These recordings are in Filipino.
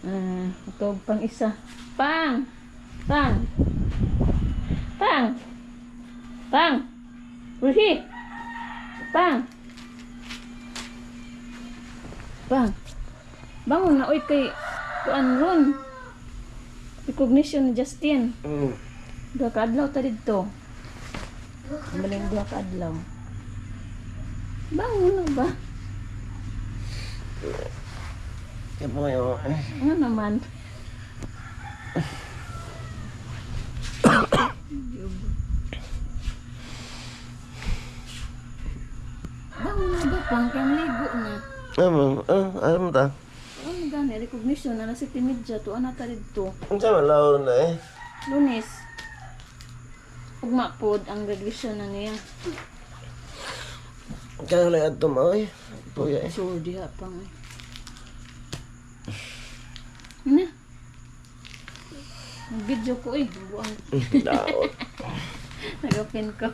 Ito pang isa. Pang! Pang! Pang! Pang! Ruhi! Pang! Pang! Bangon na, oy, kay kuan ron. Recognition ni Justin. Dua ka adlaw ta dito. Maling dua ka adlaw. Bangon na ba? Kaya po kayo. Ano naman? Bangon na ba? Pang kang ligo na. Ano mo ta? Ano gani? Recognition na nasa tinidya. Tuan na ta dito. Ang sama lao na eh. Lunes. Ugma pod ang graduation na niya. Kaya lang ato mo eh. Puya eh. Sure, diha pang. Ano? Nag-video ko eh. Buang. Daot. Nag-open ko.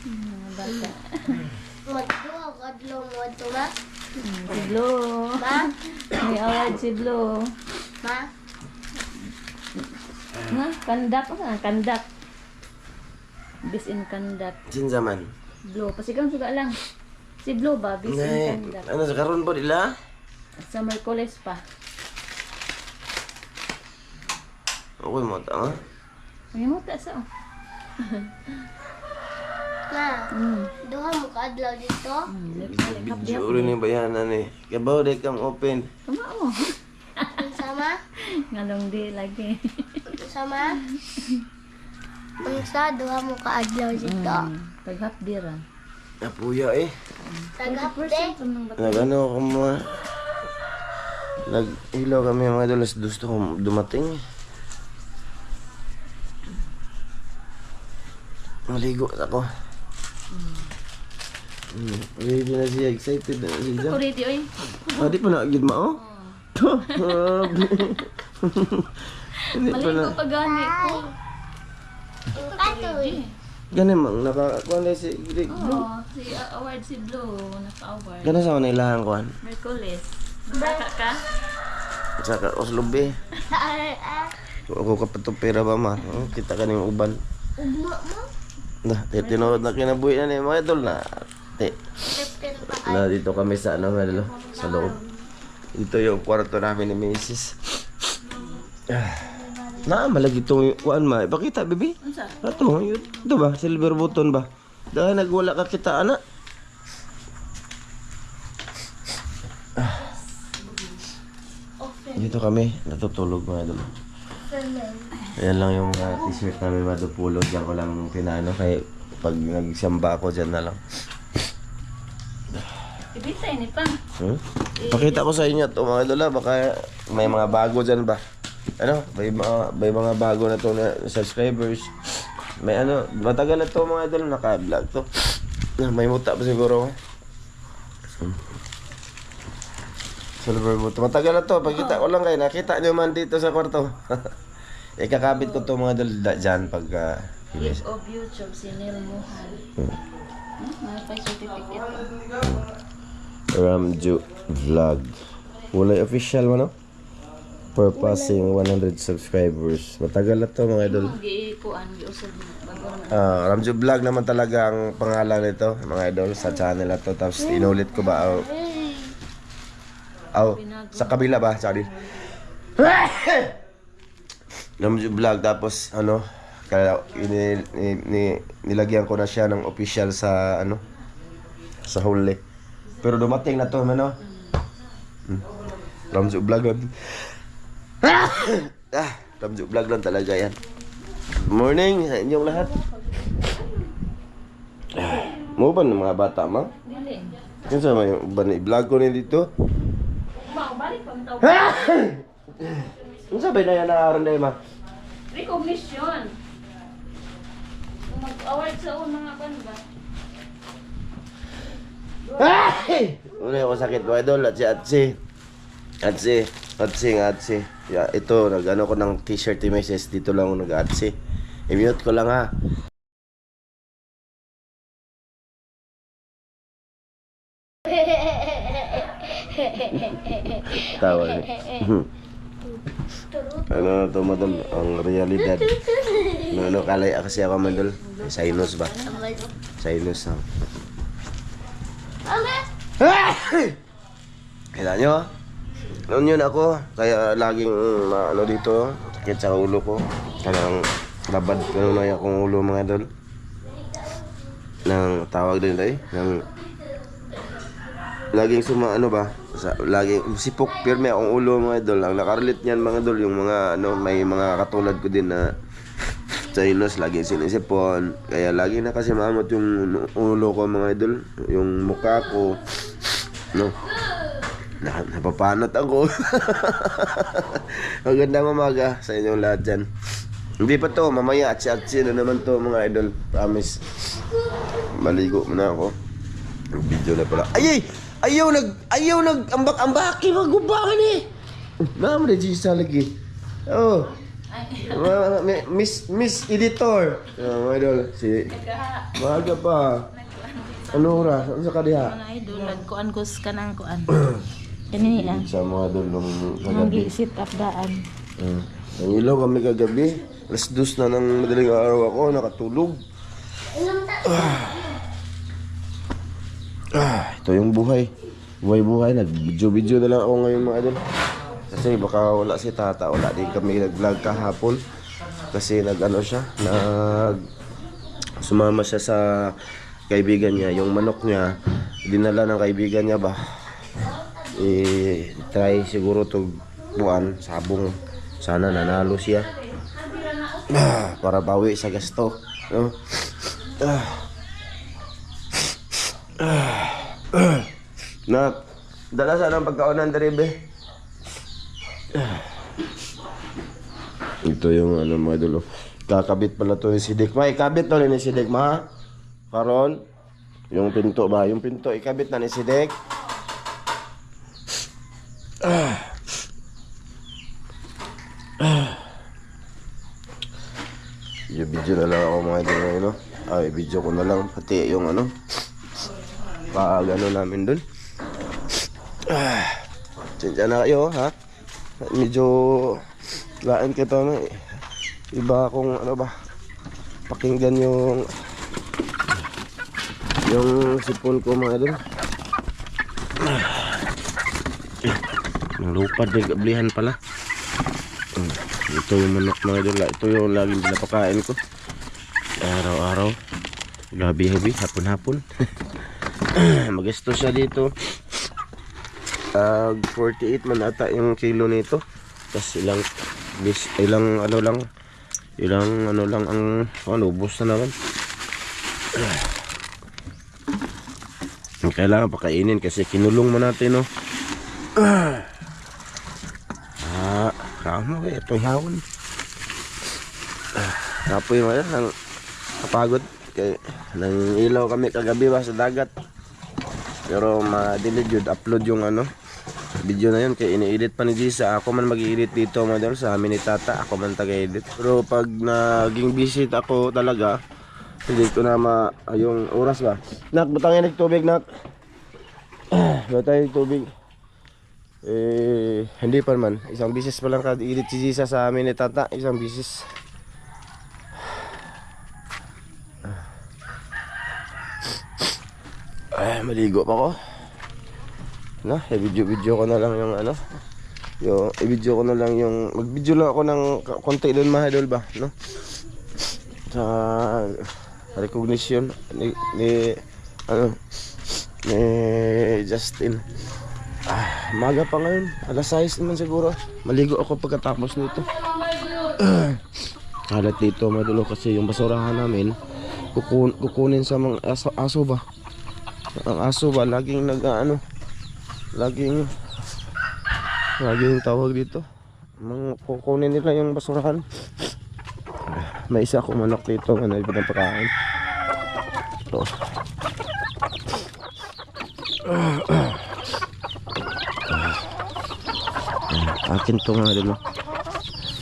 Mga bata. Madlo, kadlo mo ito ba? Si Blue. Ma? May award si Blue. Ma? Ha? Kandak. Kandak. Bis in kandak. Sinsaman. Blue. Pasigang suga lang. Si Blue ba? Bis in Nay, kandak. ano sa karon po nila? Sa Merkules pa. Okay mo ta, ha? Ay mo ta sa. Ma? Duha mo kadlaw dito? Siguro ni bayanan eh. Kaya ba ulit kang open? Kamao. Sama? Ngalong di lagi. Sama? Unsa duha mo kadlaw dito? Paghapdira. Napuya eh. Tagapde? Nagano ako mga... Nag-ilaw kami mga dalas gusto ko dumating. Maligo ako. Ready na siya, excited na siya. Ako ready oy. Ah, di pa na agad mao? Hindi pa na. Maligo pa gani ko. Katoy. Ganun mang nakakuha na si Greg. Oo, si award si Blue, naka-award. Ganun sa mga ilahan ko. Merkules. Baka ka? Saka oslobe. Ako kapag itong pera ba ma? Kita ka ng uban. Ugma mo? Nah, tinurod na kinabuhi na ni mga idol na. September pa. Na dito kami sa ano, ano, sa loob. Ito yung kwarto namin ni Mrs. Malagi itong kuan ma. Ipakita, baby. Unsa? Ito, ito ba? Silver button ba? Dahil nagwala ka kita, anak. Dito kami, natutulog mga idol. Ayan lang yung t-shirt namin madupulog. Diyan ko lang pinano. Kaya pag nagsamba ako dyan na lang. Ibitay ni Pang. Pakita ko sa inyo ito mga idol. Baka may mga bago dyan ba? Ano? May mga bago na to na subscribers. May ano, matagal na to mga idol. Naka-vlog to. May muta pa siguro. Silver button. Matagal na to. Pagkita ko lang kayo. Nakita nyo man dito sa kwarto. Ikakabit ko to mga idol dyan pag Gift of YouTube, si Neil Mohan. May certificate. Ramju Vlog. Walay official mo no? For passing 100 subscribers. Matagal na to mga idol. Giikuan, giusad bago na. Ramju Vlog naman talaga ang pangalan nito mga idol sa channel na to. Tapos inulit ko ba? Sa kabila ba? Sorry. Ramju Vlog tapos ano kaya nilagyan ko na siya ng official sa ano sa huli. Pero dumating na to ano. Ramju Vlog. Ramju Vlog lang talaga yan. Good morning sa inyong lahat. Mo ba ng mga bata ma? Dili. Yan sa may vlog ko ni dito. Balik pang tawag. Ano sabi na yan na aron na ma? Recognition. Mag-award sa mga ban ba? Una ako sakit mga idol at si Atsi. Yeah, ito, nag-ano ko ng t-shirt ni Mrs. Dito lang ako nag-Atsi. I-mute ko lang ha. Tawa niya. Ano na to, madol? Ang realidad. Ano, kalaya kasi ako, madol. Sinus ba? Sinus, ha? Kaya nyo, noon yun ako, kaya laging ano dito, sakit sa ulo ko. Kanang labad ko na akong ulo, mga idol. Nang tawag din tayo, nang laging ano ba, laging sipok, pirme akong ulo, mga idol. Ang nakarelate niyan, mga idol, yung mga ano, may mga katulad ko din na sinus, laging sinisipon. Kaya lagi na kasi maamot yung ulo ko, mga idol, yung mukha ko, no. Napapanot ako. Magandang umaga sa inyong lahat dyan. Hindi pa to, mamaya atsi-atsi na naman to, mga idol. Promise. Maligo muna ako. Video na pala. Ayaw ambak-ambaki, magubangan eh. Naman na Gisa lagi. Oh. Miss Editor. Mga idol, si maaga pa. Ano oras? Ano sa kadiha? Mga idol, nagkuan ko sa kanang kuan. Kanini lang. Sa mga idol nung Nang kagabi. sit up daan. Ang ilaw kami kagabi. Alas 2 na ng madaling araw ako, nakatulog. Ito yung buhay. Buhay-buhay. Nag-video-video na lang ako ngayon, mga idol. Kasi baka wala si tata. Wala din kami nag-vlog kahapon. Kasi nag-ano siya. Sumama siya sa kaibigan niya. Yung manok niya, dinala ng kaibigan niya ba. Try siguro to buwan, sabong. Sana nanalo siya. Para bawi sa gasto. No? Na dala sana ang pagkaonan deribe. Ito yung ano, mga dulo. Kakabit pala to yung si Dikma. Ikabit to ni si Dikma. Karon yung pinto ba? Yung pinto ikabit na ni si Dik. Video na lang ako, mga idol, no? Ay, video ko na lang pati yung ano pag ano namin dun. Sinsya na kayo, ha? Medyo lain kita na eh. Iba akong ano ba, pakinggan yung sipon ko, mga idol. Nalupad, nag-ablihan pala. Ito yung manok, mga idol. Ito yung laging pinapakain ko araw-araw, gabi-gabi, hapon-hapon. Magasto siya dito. 48 man ata yung kilo nito. Tapos ilang ano lang ang ubos na naman. Kailangan pakainin kasi kinulong mo natin, no. Kamo kaya itong hawon. Kapoy mo yan, kapagod. Kaya nang ilaw kami kagabi ba sa dagat. Pero ma-delete yun, upload yung ano video na yun, kaya ini-edit pa ni Gisa. Ako man mag-i-edit dito, mga sa amin ni Tata. Ako man taga-edit. Pero pag naging visit ako talaga, hindi ko na yung oras ba. Nak, butangin nagtubig, nak. Butangin nagtubig. Hindi pa man. Isang bisis pa lang ka-edit si Gisa sa amin ni Tata. Isang bisis. Maligo pa ko. No, i-video ko na lang yung ano. I-video ko na lang yung mag-video lang ako ng konti doon, mga idol ba, no? Sa recognition ni Justin. Maga pa ngayon. Alas 6 naman siguro. Maligo ako pagkatapos nito. Halat dito, mga idol, kasi yung basurahan namin kukunin sa mga aso ba. Ang aso ba laging laging tawag dito, kukunin nila yung basurahan. May isa akong manok dito na pinapakain. Ito. Akin to, mga idol.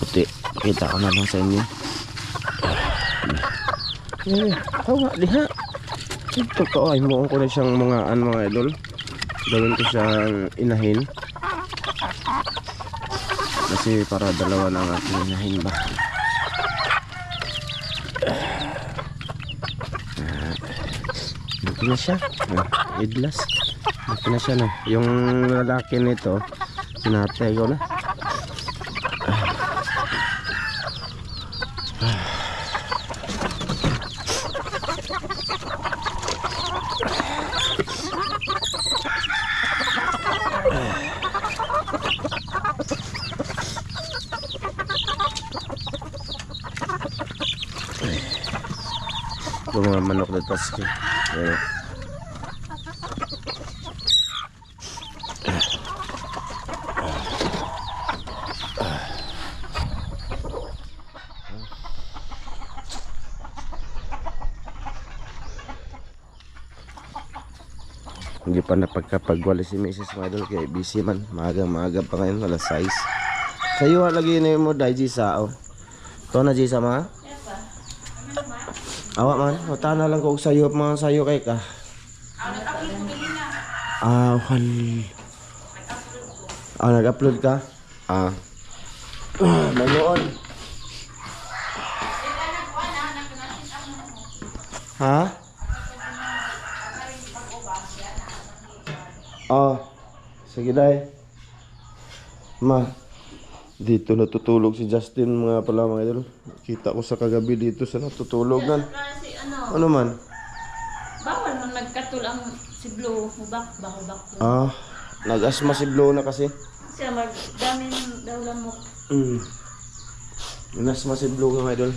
Puti, kita ko na lang sa inyo. Tawa diha. Ito ko ay mo ko na siyang mga idol. gawin ko siyang inahin. Kasi para dalawa na ang ating inahin ba. Ito na siya. Idlas. Ito na siya na. Yung lalaki nito, sinatay ko na. Ito mga manok na taski. Hindi pa napagkapagwala si Mrs. mga idol kaya busy man. Maaga pa ngayon, alas 6. Sa'yo lagi na mo dahil Gisa. Ito na Gisa mga? Awa man, wata na lang ko sa'yo mga sa'yo kay ka. Nag-upload ka? Manoon. Ha? Sige dahil. Ma, dito natutulog si Justin mga pala mga idol. Kita ko sa kagabi dito sa natutulog nan. Kasi Ano man? bawal man nagkatul ang si Blue. Hubak. Nag-asma si Blue na kasi. Siya magdamin daw lamok. Nag-asma si Blue mga idol.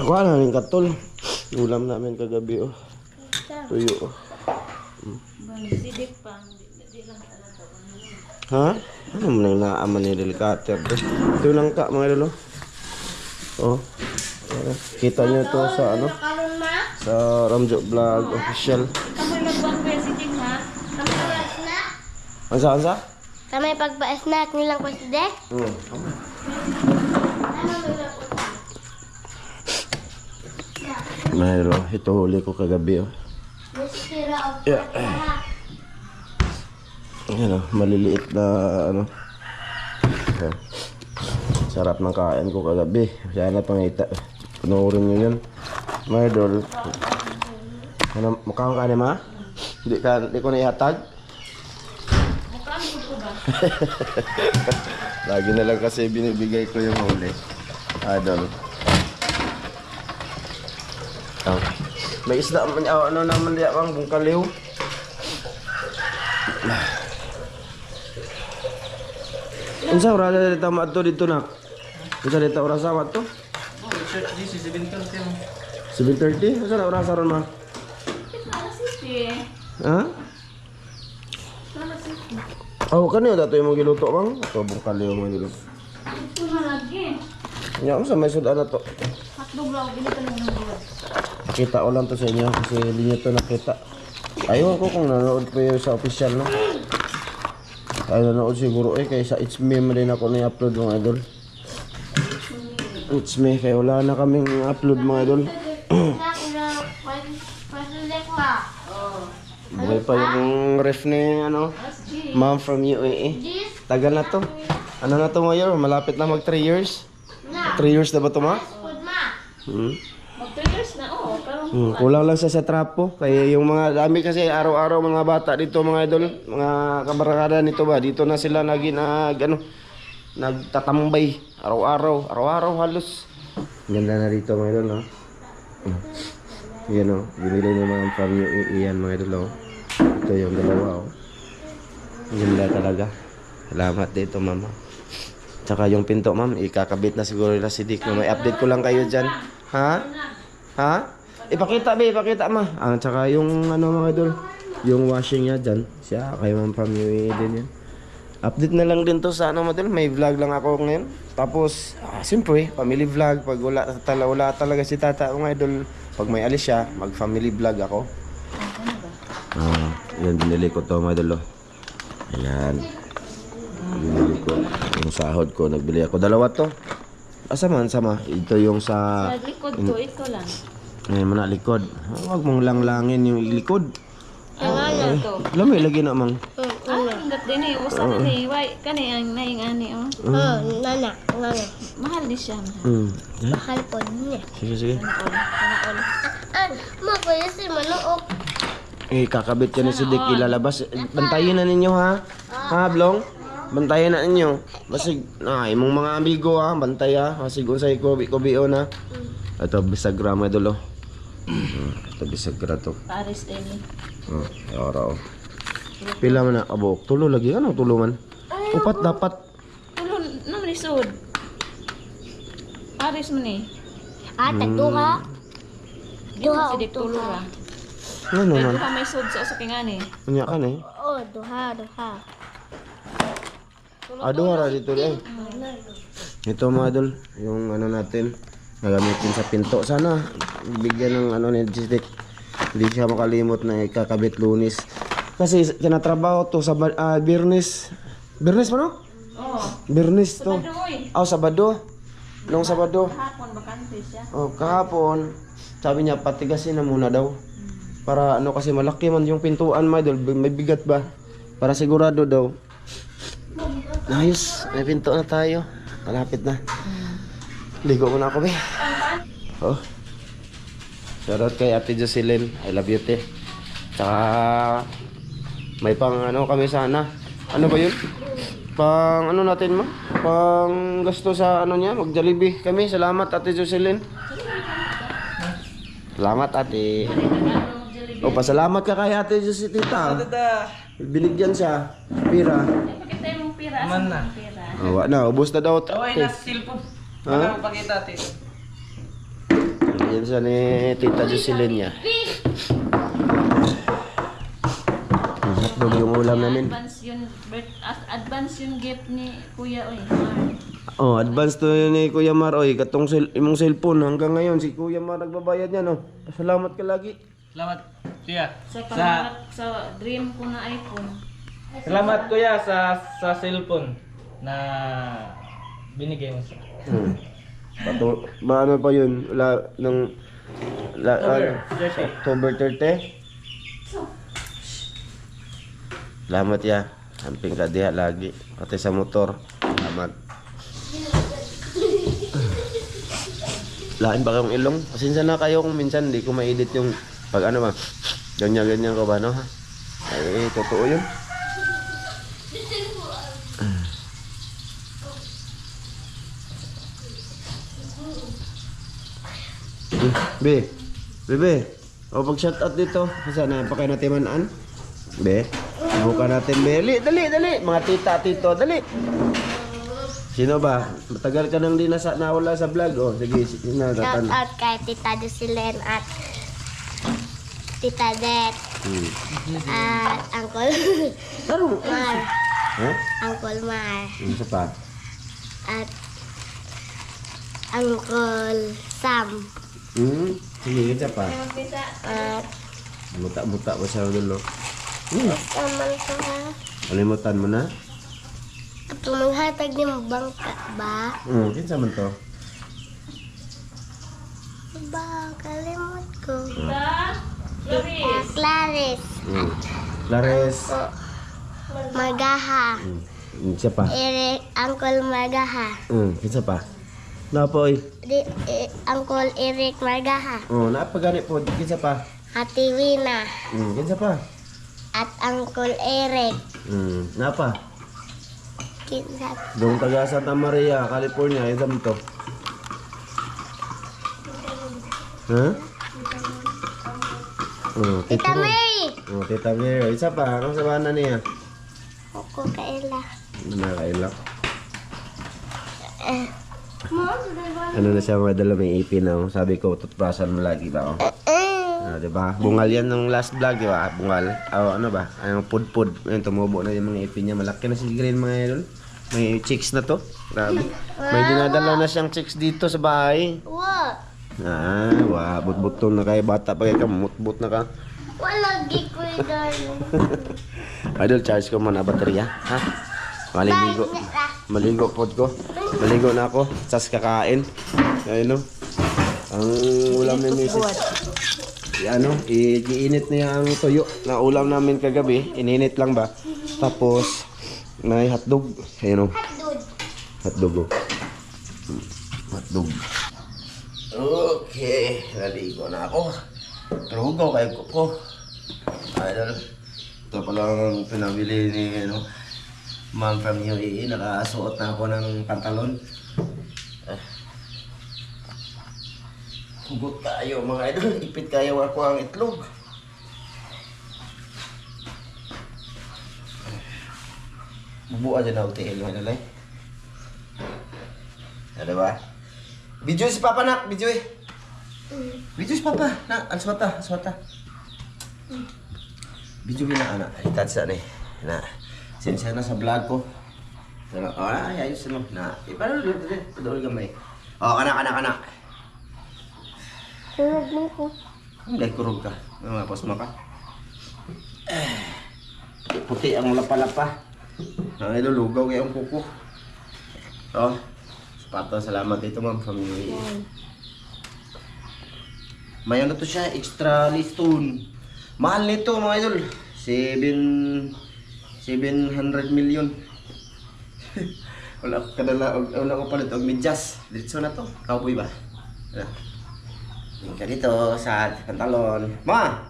Wala na yung katul. Ulam namin kagabi tuyo Sidik pa. Di lang talaga. Ha? Ano mo nang naaman ni Delcater ito lang ka mga idol kita nyo to sa Karon ma? sa Ramjo Vlog official. Kamoy magbuang ba si Jing ha? Ansa? Kamay pagpa-snack nilang ko si Dek. Mga idol, ito huli ko kagabi Sira o Yan maliliit na Ayan. Sarap ng kain ko kagabi. Sana pangita. Panoorin nyo yun. Mga idol. Mukhang ka ma? Hindi ko na ihatag? Mukhang ko ba? Lagi na lang kasi binibigay ko yung huli. Idol. May isda man ano naman diya bang bungkaliw. Unsa ora dito maadto dito na? Unsa dito ora sa maadto? 7:30. Unsa na ora sa ron ma? Ha? Kanyo dato imong giluto bang? Ito bungkaliw mo dito. Ito na lagi. Nya unsa may sudan na to? Hotdog lang. Binita lang ng buwan. Kita ko lang to sa inyo kasi hindi nyo to nakita. Ayaw ko kung nanood pa yun sa official no. Ay nanood siguro kaya sa It's Me din ako na-upload mga idol. It's Me kaya wala na kaming upload mga idol. Buhay pa yung ref ni Mom from UAE. Tagal na to. Ano na to Mayor? Malapit na mag 3 years. 3 years na ba to ma? Mag 3 years na pero Kulang lang sa trapo. Kaya yung mga dami kasi araw-araw mga bata dito mga idol, mga kabarakada nito ba, dito na sila nagtatambay araw-araw halos. Ganda na dito mga idol no. Yan binili ni mga from UAE yan mga idol Ito yung dalawa Ganda talaga. Salamat dito mama. Tsaka yung pinto ma'am, ikakabit na siguro nila si Dick. May update ko lang kayo dyan. Ha? Ipakita ma. Tsaka yung mga idol, yung washing niya dyan. Siya, kay ma'am from UAE din yan. Update na lang din to sa mga idol. May vlog lang ako ngayon. Tapos, siyempre, family vlog. Pag wala talaga si tata mga idol, pag may alis siya, mag family vlog ako. Yan, binili ko to mga idol. Ayan. Binili ko. Yung sahod ko, nagbili ako. Dalawa to. Sama. Ito yung sa... Sa likod ko, ito lang. Ngayon mo na likod. Huwag mong langlangin yung likod. Ano to? Lamay lagi na mang. Hanggat din eh. Usa na ni. Why? Kani ang naing ani oh. Nana. Mahal di siya. Mahal. Mahal po niya. Sige, sige. Sana Mo ko yung si Manook. Kakabit ka na si Dick ilalabas. Bantayin na ninyo ha. Ha, Blong? Bantayan na ninyo. Basig, imong mga amigo ha. Bantay ha. Basig unsay kubi-kubi na. Ito, bisagra mga idol oh. Ito, bisagra to. Paris din eh. Araw. Pila man na. Abo, tulo lagi. Anong tulo man? Upat dapat. Tulo naman isod. Paris man eh. Tagduha. Duha. Si Dik tulo ra. Ano man? Duha may sod sa usakingan eh. Kanya ka na eh. Duha. Aduhara dito eh. Ito mga idol, yung ano natin, nagamitin sa pinto. Sana, bigyan ng ano ni Gistik. Hindi siya makalimot na ikakabit Lunes. Kasi kinatrabaho to sa Birnis. Birnis pa no? Oo. Birnis to. Sabado Oh, Sabado. Nung Sabado. Hapon bakante siya. Oh, kahapon, sabi niya patigasin na muna daw. Para ano kasi malaki man yung pintuan mga idol, may bigat ba? Para sigurado daw. Ayos, may pinto na tayo. Malapit na. Ligo muna ako, be. Oh. Shoutout kay Ate Jocelyn. I love you, te. Tsaka, may pang ano kami sana. Ano ba yun? Pang ano natin mo? Pang gasto sa ano niya, mag-Jollibee kami. Salamat, Ate Jocelyn. Salamat, Ate. O, pasalamat ka kay Ate Jocelyn, tita. Binigyan siya. Pira. Pakita yung pira. Man na. Pira. Oh, na, ubos na daw. Ay, Te. nasa cellphone. Ha? Wala pakita ate. Yan siya ni Tita Jocelyn niya. Hotdog yung ulam namin. Advance yung gift ni Kuya Oy. Oh, advance to yun ni Kuya Mar. Oy, katong imong cellphone hanggang ngayon si Kuya Mar nagbabayad niya no. Salamat ka lagi. Salamat, kuya. Sa pangarap sa dream ko na iPhone. Salamat, kuya, sa cellphone na binigay mo sa Ano pa yun? Wala nung October 30. October 30. Salamat ya. Amping ka diha lagi. Pati sa motor. Salamat. Lain ba kayong ilong? Pasensya na kayo kung minsan hindi ko ma-edit yung pag ano ba. Ganyan-ganyan ko ba no ha? Ay, totoo yun. Be. Bebe. O pag shout out dito. Sana pa kayo natin manaan. Be. Buka natin be. Dali. Mga tita, tito, dali. Sino ba? Matagal ka nang di nawala sa vlog. Oh, sige, sino Shout tatan. out kay Tita Jocelyn at Tita Det. At Uncle Mar. Ha? Uncle Mar. Isa pa. At Uncle Sam. Sige, isa pa. At Muta-muta pa siya dulo. naman ko ha. Kalimutan mo na? At maghatag ni bangka ba? Kinsa man to? Ba, kalimot ko. Sa Clarice. Clarice. Clares. Magaha. Isa pa. Eric, Uncle Magaha. Kinsa pa? Napoy. Uncle Eric Magaha. Napagani po. Kinsa pa? Ate Wina. Kinsa pa? At Uncle Eric. Napa? Kinsa. Doon taga Santa Maria, California. Isa mo to. Ha? Tita Mary. Tita Mary. Isa pa. Anong sabahan niya? Ako kaila. Nakakailak. Mo, sudah ba? Ano na siya mga dala may ipin na. Sabi ko, tutprasan mo lagi ba? Diba? Bungal yan ng last vlog, diba? Bungal. Ano ba? Ang pud-pud. Ayun, tumubo na yung mga ipin niya. Malaki na si Green mga idol. May chicks na to. Grabe. May dinadala na siyang chicks dito sa bahay. What? But-buto na kayo. Bata pa kayo ka. Mut-but na ka. Wala gikoy darling. Idol, charge ko muna baterya. Ha? Maligo. Maligo pod ko. Maligo na ako. Sas kakain. Ayun no. Ang ulam ni Mrs. Iinit niya ang tuyo na ulam namin kagabi. Ininit lang ba? Tapos, may hotdog. Ayun o. Hotdog o. Hotdog. Okay. Naligo na ako. Trugo kay ko. Idol. Ito palang pinabili ni Ma'am from UAE. Nakasuot na ako ng pantalon. Hugot tayo mga idol. Ipit kayo ako ang itlog. Bubuo dyan na UTL mga idol. Ada ba? Video si Papa nak. Video eh. Video si Papa. Nak, alas mata. Video na anak. Itat sa ni. Na. Sensya na sa vlog ko. Ay, ayos mo. Na. Paano doon gamay? Oh, kana. Tulog mo ko. Hindi, kurog ka. Mapos mo ka. Puti ang lapa-lapa. Ang ilulugaw kaya ang kuko. Oh, sapato. Salamat dito ma'am. May ano to siya, extra listone. Mahal nito mga idol. 700 million. Wala ko palit og medyas. Dito na to. Cowboy ba? Ka dito sa pantalon. Ma!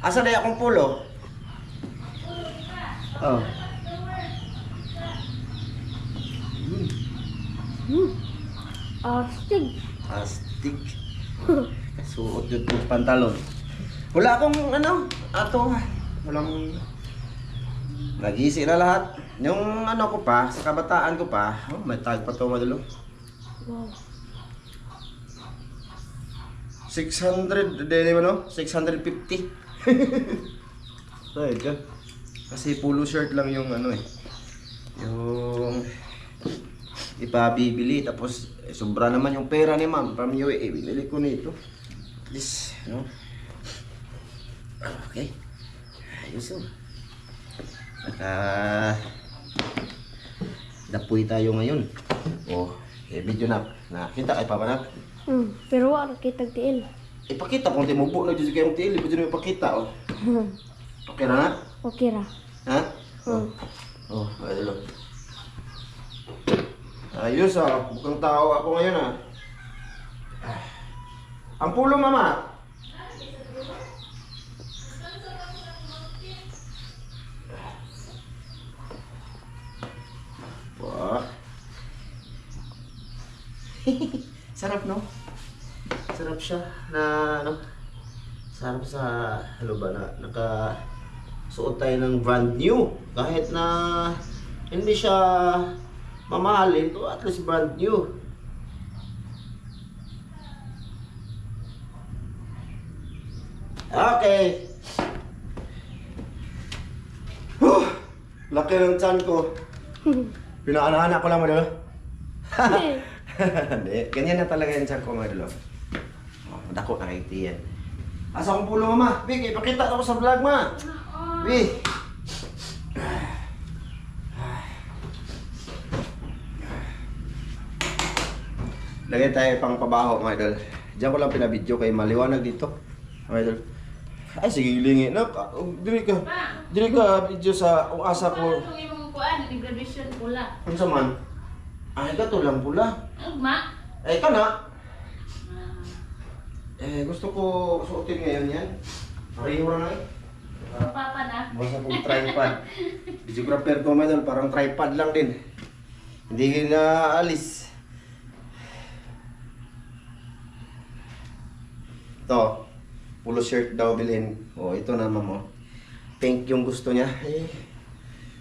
Asa na akong pulo? Oh. Astig. Astig. Suot yun yung pantalon. Wala akong walang nag-easy na lahat. Yung ko pa, sa kabataan ko pa, may tag pa to madalo. Wow. 600, dili mo 650. Right, ka. Kasi polo shirt lang yung yung ipabibili tapos sobra naman yung pera ni ma'am from UAE. Binili ko nito. This, Okay. Ayos dapoy tayo ngayon. Video na. Nakita kay Papa na. Pero wala kitag tiil. Ipakita kung di mo po na dyan kayong tili. Pwede nyo ipakita Okay na? Okay ra. Ha? Ayun. Ayos bukang tao ako ngayon Ang pulo mama. Wah. Sarap no? Sarap siya na sarap sa suot tayo ng brand new kahit na hindi siya mamahalin to, at least brand new. Okay. Laki ng tiyan ko. Pinaanahan ko lang mo dalo. Hindi, ganyan na talaga yung tiyan ko mga dalo. Dako na kayo tiyan. Asa akong pulo mama? Vic, ipakita ako sa vlog ma. Vic. Lagay tayo pang pabaho mga idol. Diyan ko lang pinabidyo kay maliwanag dito. Mga idol. Ay sige lingi na. Dili ka video sa asa ko. Ano imong kuan, graduation pula. Unsa man? Ay ka to lang pula. Ugma. Ay kana. Gusto ko suotin ngayon yan. Pareho na eh. Papa na. Basta kong tripod. Videographer ko mga idol, parang tripod lang din. Hindi na alis. Ito, polo shirt daw bilhin. Ito naman mo. Pink yung gusto niya.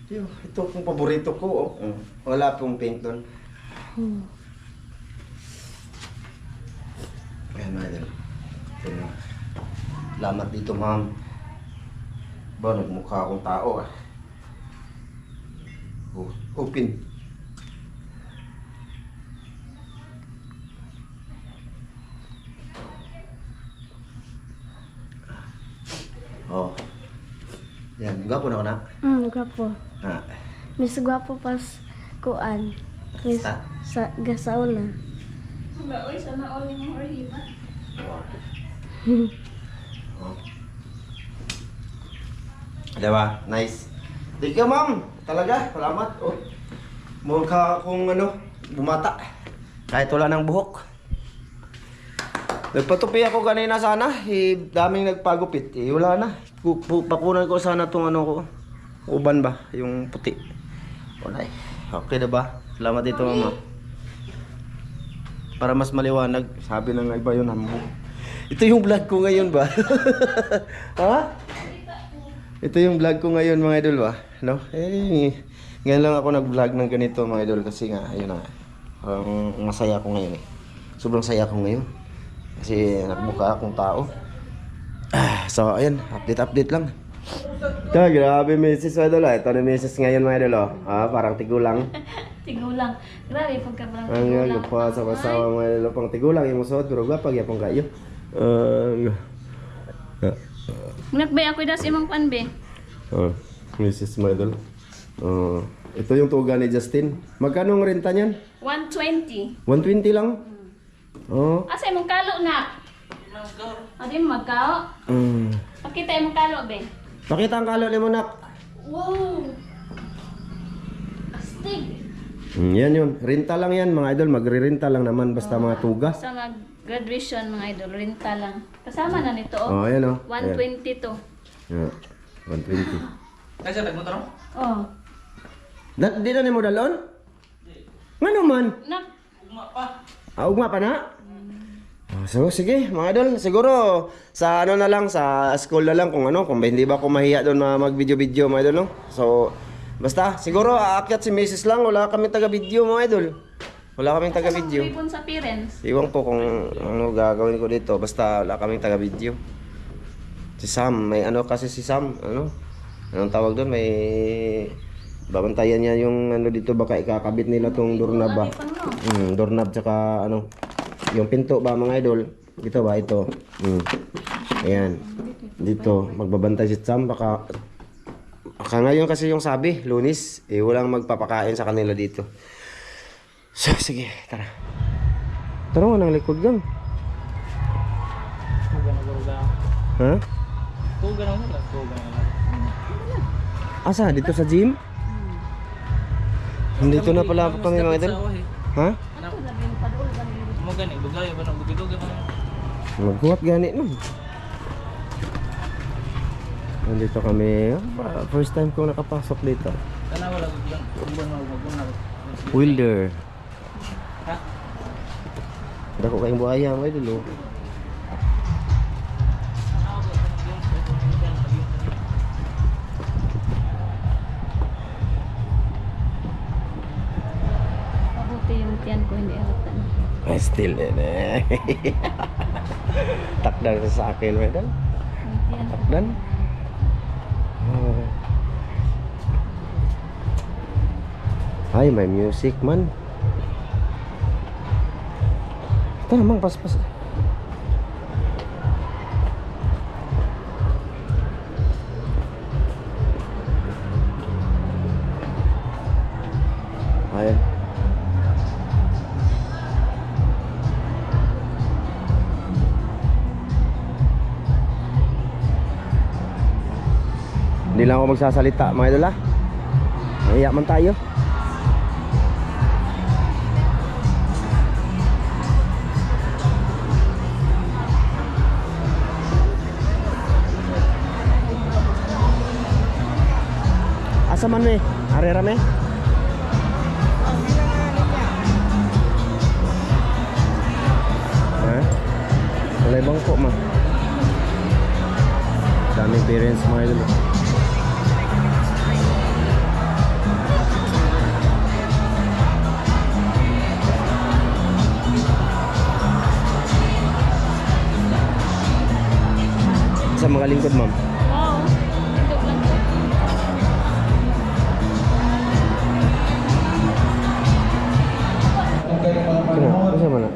Ito pong paborito ko. Wala pong pink doon. Ayan mga idol. Salamat dito ma'am. Ba, nagmukha akong tao Open. Yan, gwapo na ako na. Gwapo. Ha. Mas gwapo pas kuan. Sa? Sa gasaw na. Wala, sana all yung orhiba. Diba? Nice. Thank you, ma'am. Talaga, salamat. Oh. Mukha kung ano, bumata. Kahit wala ng buhok. Nagpatupi ako kanina sana. Daming nagpagupit. Wala na. Pakunan ko sana tong ano ko. Uban ba? Yung puti. Wala eh. Okay na ba? Salamat dito, mama. Para mas maliwanag. Sabi ng iba yun, hambo. Ito yung vlog ko ngayon ba? Ha? Ito yung vlog ko ngayon, mga idol ba? No? Ngayon lang ako nag-vlog ng ganito, mga idol. Kasi nga, ayun na. Masaya ako ngayon eh. Sobrang saya ako ngayon. Kasi nagbuka akong tao. So, ayun. Update lang. Grabe, Mrs. Idol. Ito na Mrs. ngayon, mga idol. Parang tigulang. Tigulang. Grabe, pagka parang Ang tigulang. nga pa sa pasawa, mga idol. Pang tigulang, yung musod. Pero gapag, yapang kayo. Nagbayad ako das imong panbe. Mrs. mga idol. Ito yung tuga ni Justin. Magkano ang renta niyan? 120. 120 lang? Oh. Asa imong kalo na? Adi magkao? Pakita imong kalo be. Pakita ang kalo ni mo, nak. Wow. Astig. Yan yun. Renta lang yan, mga idol. Magre-renta lang naman basta mga tuga. Sa mag-graduation mga idol, renta lang. Kasama na nito Oh, ayan oh. 120 to. Yeah. 120. Kasi nagmotor mo? Oh. Di na ni mo dalon? Nga naman. Nak. Ugma pa. Ugma pa na? So sige mga idol, siguro sa ano na lang, sa school na lang kung ano, kung hindi ba ako mahiya doon na mag-video-video mga idol, no? So basta siguro aakyat si Mrs. lang, wala kaming taga-video mga idol. Wala kaming taga-video. Ribon sa parents. Iwan ko kung ano gagawin ko dito, basta wala kaming taga-video. Si Sam, may ano kasi si Sam, ano? Anong tawag doon? May babantayan niya yung ano dito, baka ikakabit nila tong doorknob ba? Doorknob tsaka ano, yung pinto ba mga idol? Dito ba ito? Ayan. Dito magbabantay si Sam, baka ngayon kasi yung sabi, Lunis, walang magpapakain sa kanila dito. So sige, tara. Tara mo ng likod gang. Ha? Tuga na wala. Tuga na wala. Asa? Dito sa gym? Dito na pala kami mga idol. Ha? Mo gani, dugay ba nang dugi-dugi ba? Magkuhat gani no. Nandito kami. First time ko nakapasok dito. Kana wala lang. Uban na. Wilder. Ha? Dako kayong buhaya mga idol. Oh. Pabuti yung tiyan ko hindi aratan. Still eh. Takdan sa akin, madam. Yung tiyan ko. Takdan. Ay, may music man. Ito namang pas-pas. Ayan. Hindi lang ako magsasalita mga idol ha. Mahiya man tayo. Asa man me? Arera me? Ha? Wala ibang po ma. Daming parents mga idol. Sa mga lingkod ma'am. Wow. Tindog lang to. Kena, masa mana?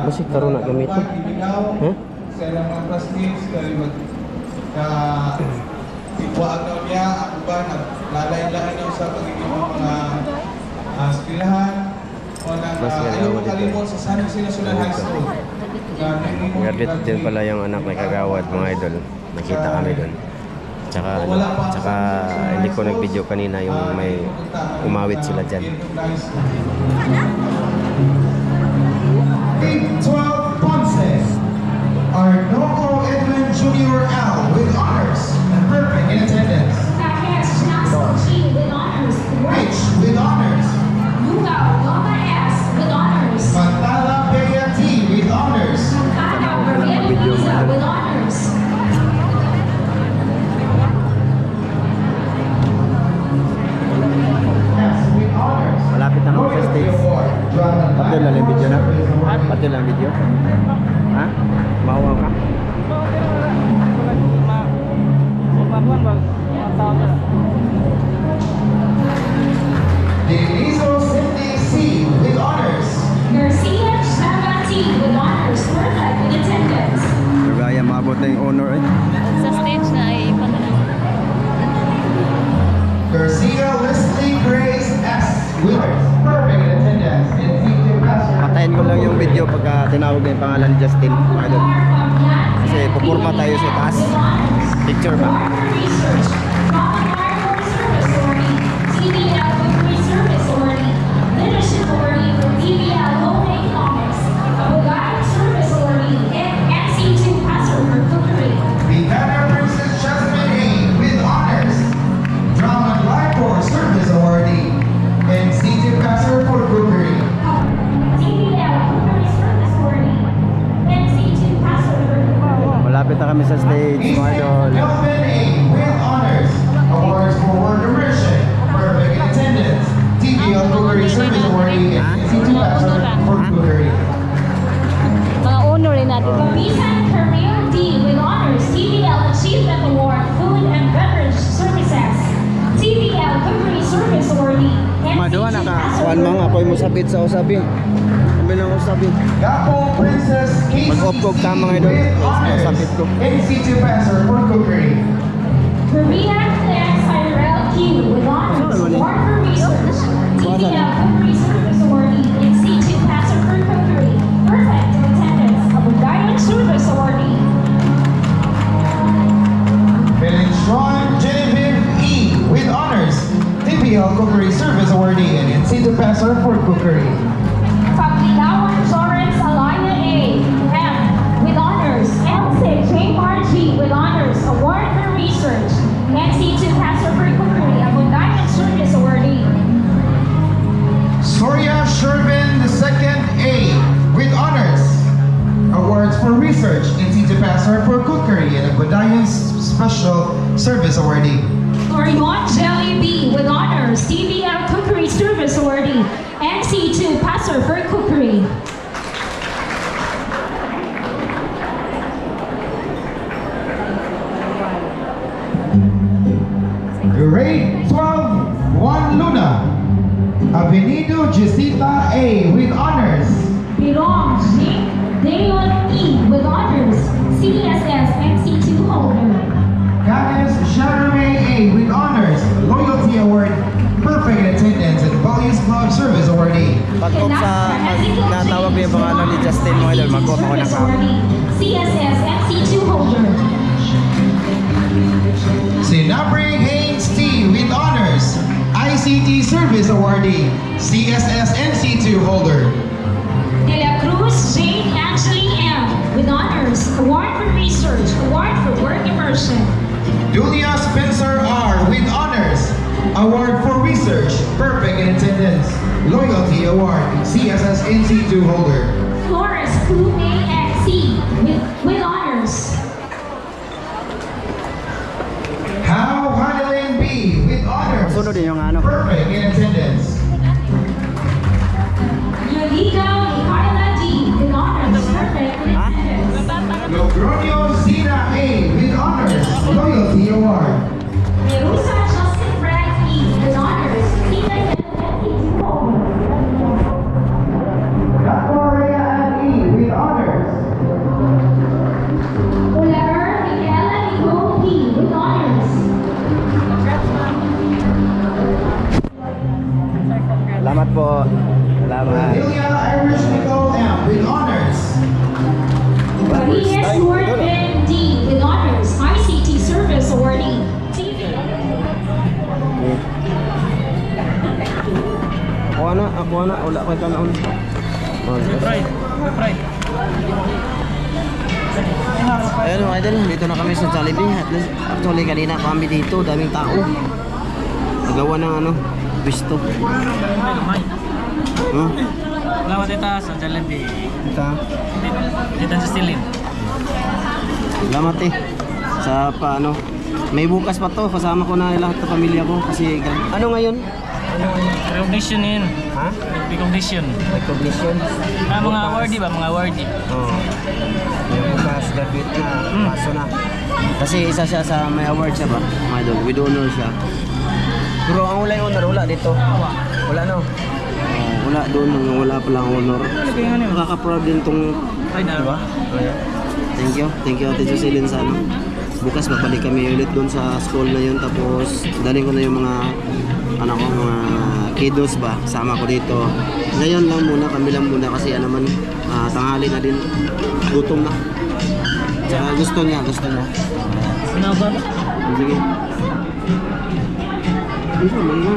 Masih karon nak kami itu. Ha? Saya lang mga classmates kay mag ibuag na niya ang uban at lalay-lain niya sa pagiging mga eskwelahan o nang Mas ayaw ganawa dito. makalimot sa San Jose National High School. Graduate din pala yung anak ni Kagawad, mga idol. Nakita kami doon. Tsaka hindi ko nag-video kanina yung may umawit sila dyan. 812 Ponces. Arnoldo Edwin Jr. L. with honors and perfect in attendance. Rich with honors. Matala Bea T. with honors. Yes, with honors. Malapit na ako sa stage. Pati lang yung video na? Pati lang video? Ha? Mauwaw ka? Deniso Cindy C. with honors. Kagaya maabot na yung honor eh. Sa stage na ay iba na lang. Garcia Leslie Grace S. with perfect in attendance. And teacher pastor. Patayin ko lang yung video pagka tinawag na yung pangalan ni Justin, mga idol. Kasi pupurma tayo sa taas. Picture ba? Bigana Princess Jasmine A. with honors. Drama and Life Corps Service Awardee. And teacher pastor for cookery. Malapit na kami sa stage, mga idol. Elvin A. with honors. Awards for work immersion. Perfect in attendance. TVL Cookery Service Awardee. And teacher pastor for cookery. Mga honor rin natin. Recent Career D with honors, TVL Achievement Award, Food and Beverage Services, TVL Cookery Service Awardee, Maduwa na ka. Kuan mga apoy mo sabit sa usabi. Sabi lang usabi. Gapo Princess Casey Mag-off-road ka, mga idol. with honors. Sapit ko. And teacher pastor for cookery. Korean Claire Cyril Q with honors, Award for Research, TVL Cookery Service Awardee, and C2 Pastor for Cookery, Perfect in Attendance, Kabugayan Service Awardee. Belintron Genevieve E. with honors. TPL Cookery Service Awardee and Institute Pastor for Cookery. Paglilawan Florence Alaya A. M. with honors. MC J. Margie with honors. Award for Research. NC2 Pastor for Cookery. Abundayan Service Awardee. Soria Shervin II A. with honors. Awards for Research, Institute Pastor for Cookery and Abundayan Special Service Awardee. Orion Jelly B. with honors. TVL Cookery Service Awardee. NC2 Pastor for Cookery. Grade 12, Juan Luna. Avenido Jessita A. with honors. Birong Jing Dayon E. with honors. CSS NC2 holder. Ganes Charme A. with honors. Loyalty Award, Perfect in Attendance and Values Club Service Awardee. Pag-off sa natawag ko yung pangalan ni Justin, mga idol. Mag-off ako ng camera. CSS MC2 holder. Sinabring Haynes T. with honors. ICT Service Awardee. CSS NC2 holder. De La Cruz Jane Angeli M. with honors. Award for Research. Award for Work Immersion. Julia Spencer R. with honors. Award for Research, Perfect in Attendance. Loyalty Award, CSS NC2 holder. Flores Kume XC with honors. How Hanalane B. with honors. Sunod din yung ano. Perfect in Attendance. Yulika Micaela D. with honors. Perfect in attendance. Logronio Zina A. with honors. Loyalty Award. Merusa Justin Frank E. with honors. CSS NC2 holder. Victoria Ann E. with honors. Olaer Micaela Nicole P. with honors. Salamat po. Salamat. Delia Irish Nicole M. with honors. makakuha na. Wala ko ito naon. Pride. Pride. Ayun mga idol, dito na kami sa Jollibee. At least, actually kanina kami dito, daming tao. Nagawa ng ano, gusto. Huh? Salamat tita sa Jollibee. Ito. Tita Justin. Salamat eh. Sa paano. May bukas pa to, kasama ko na lahat ng pamilya ko. Kasi, ano ngayon? Recognition yun. Ha? Recognition. Recognition. Mga awardee ba? Mga awardee. Oo. May bukas, graduate na, paso na. Kasi isa siya sa may award siya ba? Mga idol, with honor siya. Pero ang wala yung honor, wala dito. Wala no? Wala doon, wala palang honor. Nakaka-proud din tong, diba? Thank you Ate Jocelyn sa ano. Bukas babalik kami ulit doon sa school na yun. Tapos daling ko na yung mga anak ko, mga kiddos ba, sama ko dito. Ngayon lang muna, kami lang muna kasi ano naman, tanghali na din, gutom na. Tsaka gusto niya. Ano ba? Sige. Ito, man na.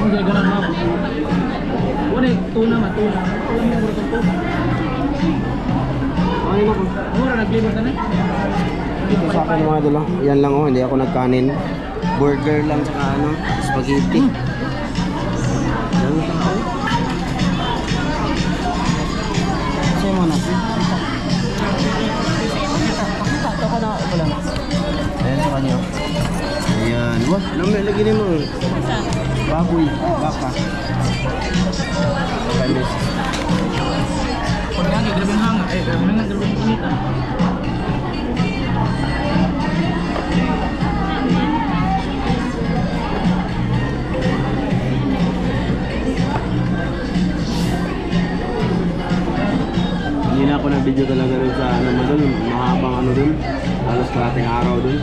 Okay, ganun mo. Wala, tuna. Ay na ko. Mura, nag-liver ka na? Ito sa akin mga idol, yan lang oh, hindi ako nagkanin. Burger lang tsaka ano, spaghetti. Yan tao. Sa'yo mo na. Pakita ko na ito lang. Ayan sa kanyo. Ayan. Wah, lagi ni mo. Baboy, baka. Okay, miss. Pag nga, grabe ang hanga. Grabe ang kinita. Hindi na ako nag-video talaga dun sa ano mo dun, mahabang ano dun, halos kalating araw dun.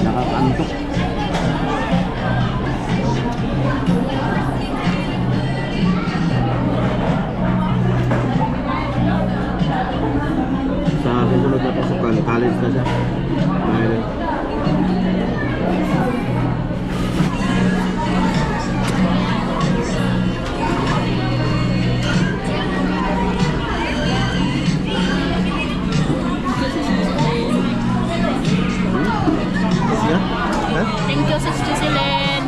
Nakakantok. Sa susunod na pasukan, college na siya. Ayun. Siya? Ha? Thank you, Sis Jocelyn.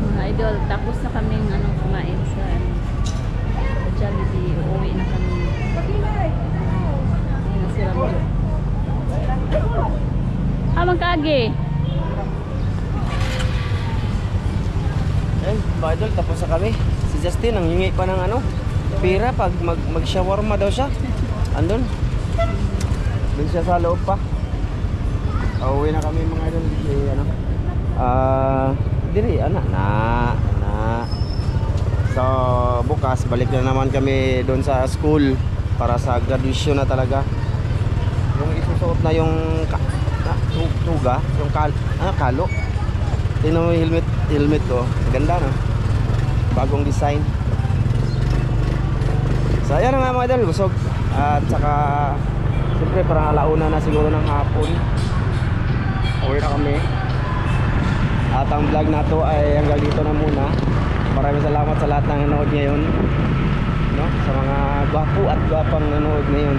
Mga idol, tapos na kaming kumain sa Jollibee. Uuwi na kami. Ayun na si Ramjo. Magkaagi. Eh, mga idol, tapos na kami. Si Justin, ang hingi pa ng ano, pera pag mag-shawarma daw siya. Andun. Doon siya sa loob pa. Uuwi na kami mga idol. Ano? Diri, na. So, bukas, balik na naman kami doon sa school para sa graduation na talaga. Yung isusuot na yung tuga, yung kalo. Tingnan mo yung helmet ko. Ganda no? Bagong design. So ayan na nga mga idol, busog. At saka siyempre parang alauna na siguro ng hapon. Uwi na kami. At ang vlog na to ay hanggang dito na muna. Maraming salamat sa lahat ng nanood ngayon, no? Sa mga gwapo at gwapang nanood ngayon.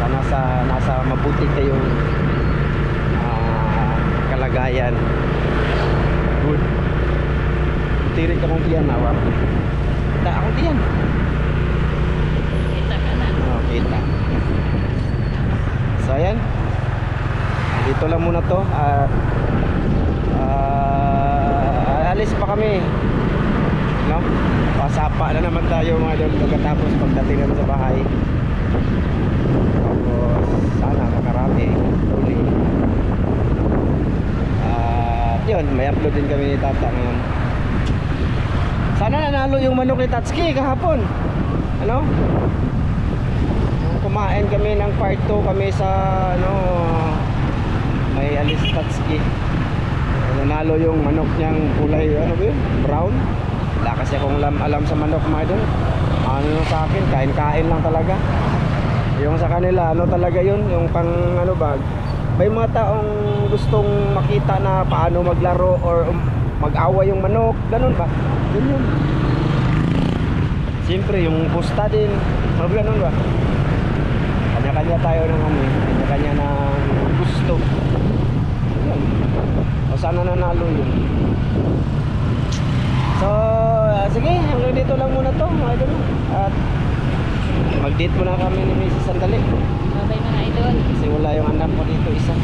Sana nasa mabuti kayong kalagayan. Good. Tirik akong tiyan na wap. Kita akong tiyan. Kita ka na. Oh, kita. So ayan. Dito lang muna to. Alis pa kami. No? Pasapa na naman tayo mga idol pagkatapos pagdating naman sa bahay. Tapos sana makarami uli. Yun, may upload din kami ni Tata ngayon. Sana nanalo yung manok ni Tatsuki kahapon. Ano? Kumain kami ng part 2 kami sa ano, may alis Tatsuki. Nanalo yung manok niyang kulay ano ba yun? Brown. Wala kasi akong alam sa manok mga idol. Ano yung sa akin, kain-kain lang talaga. Yung sa kanila, ano talaga yun, yung pang ano ba, may mga taong gustong makita na paano maglaro or mag-away yung manok, ganun ba? Yun yun. Siyempre yung pusta din, ganun ba? Kanya-kanya tayo ng ano, kanya-kanya ng gusto. Yan. O sana nanalo yun. So, sige, hanggang dito lang muna to, mga idol. At mag-date muna kami ni Mrs. Sandali. Bye-bye mga idol. Kasi wala yung anak ko dito, isa.